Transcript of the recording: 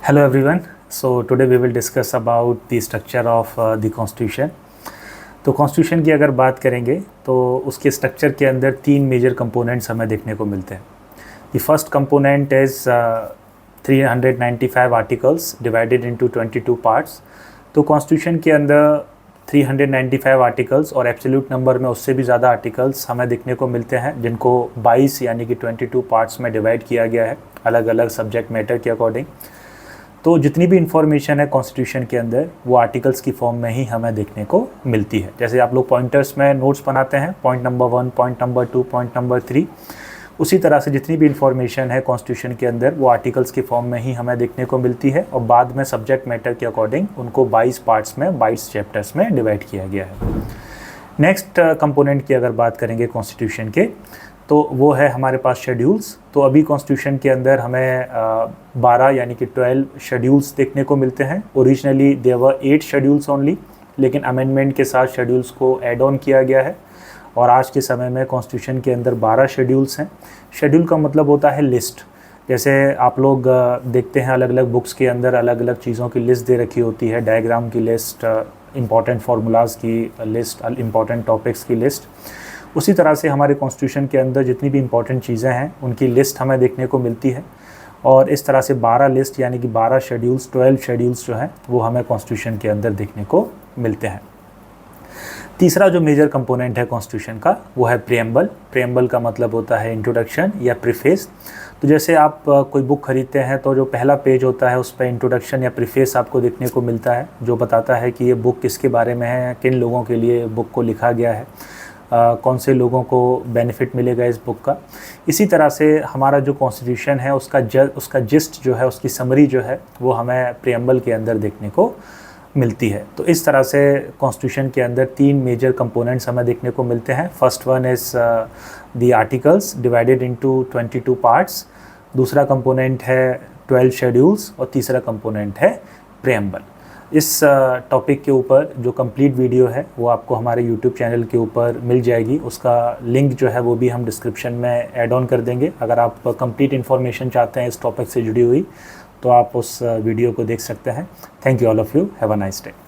Hello everyone. So today we will discuss about the structure of the constitution. तो constitution की अगर बात करेंगे तो उसके स्ट्रक्चर के अंदर तीन मेजर कंपोनेंट्स हमें देखने को मिलते हैं. The first component is 395 articles divided into 22 parts. तो कॉन्स्टिट्यूशन के अंदर 395 आर्टिकल्स और एब्सोल्यूट नंबर में उससे भी ज़्यादा आर्टिकल्स हमें देखने को मिलते हैं, जिनको 22 यानी कि 22 पार्ट्स में डिवाइड किया गया है अलग अलग सब्जेक्ट मैटर के अकॉर्डिंग. तो जितनी भी इंफॉर्मेशन है कॉन्स्टिट्यूशन के अंदर वो आर्टिकल्स की फॉर्म में ही हमें देखने को मिलती है. जैसे आप लोग पॉइंटर्स में नोट्स बनाते हैं, point number 1, point number 2, point number 3, उसी तरह से जितनी भी इंफॉर्मेशन है कॉन्स्टिट्यूशन के अंदर वो आर्टिकल्स की फॉर्म में ही हमें देखने को मिलती है और बाद में सब्जेक्ट मैटर के अकॉर्डिंग उनको 22 पार्ट्स में 22 चैप्टर्स में डिवाइड किया गया है. नेक्स्ट कंपोनेंट की अगर बात करेंगे कॉन्स्टिट्यूशन के तो वो है हमारे पास शेड्यूल्स. तो अभी कॉन्स्टिट्यूशन के अंदर हमें 12 यानी कि 12 शेड्यूल्स देखने को मिलते हैं. Originally there were 8 schedules only, लेकिन अमेंडमेंट के साथ शेड्यूल्स को ऐड ऑन किया गया है और आज के समय में कॉन्स्टिट्यूशन के अंदर 12 शेड्यूल्स हैं. शेड्यूल का मतलब होता है लिस्ट. जैसे आप लोग देखते हैं अलग अलग बुक्स के अंदर अलग अलग चीज़ों की लिस्ट दे रखी होती है, डायग्राम की लिस्ट, इम्पॉर्टेंट फार्मूलाज की लिस्ट, इम्पॉर्टेंट टॉपिक्स की लिस्ट. उसी तरह से हमारे कॉन्स्टिट्यूशन के अंदर जितनी भी इम्पॉर्टेंट चीज़ें हैं उनकी लिस्ट हमें देखने को मिलती है और इस तरह से 12 लिस्ट यानी कि 12 शेड्यूल्स, 12 शेड्यूल्स जो हैं वो हमें कॉन्स्टिट्यूशन के अंदर देखने को मिलते हैं. तीसरा जो मेजर कंपोनेंट है कॉन्स्टिट्यूशन का वो है प्रीएम्बल. प्रीएम्बल का मतलब होता है इंट्रोडक्शन या प्रीफेस. तो जैसे आप कोई बुक खरीदते हैं तो जो पहला पेज होता है उस पर इंट्रोडक्शन या प्रीफेस आपको देखने को मिलता है, जो बताता है कि ये बुक किसके बारे में है, किन लोगों के लिए बुक को लिखा गया है, कौन से लोगों को बेनिफिट मिलेगा इस बुक का. इसी तरह से हमारा जो कॉन्स्टिट्यूशन है उसका जिस्ट जो है, उसकी समरी जो है वो हमें प्रीएम्बल के अंदर देखने को मिलती है. तो इस तरह से कॉन्स्टिट्यूशन के अंदर तीन मेजर कंपोनेंट्स हमें देखने को मिलते हैं. First one is the articles divided into 22 parts. दूसरा कंपोनेंट है 12 शेड्यूल्स और तीसरा कंपोनेंट है प्रीएम्बल. इस टॉपिक के ऊपर जो कंप्लीट वीडियो है वो आपको हमारे यूट्यूब चैनल के ऊपर मिल जाएगी. उसका लिंक जो है वो भी हम डिस्क्रिप्शन में ऐड ऑन कर देंगे. अगर आप कंप्लीट इन्फॉर्मेशन चाहते हैं इस टॉपिक से जुड़ी हुई तो आप उस वीडियो को देख सकते हैं. Thank you all of you. Have a nice day.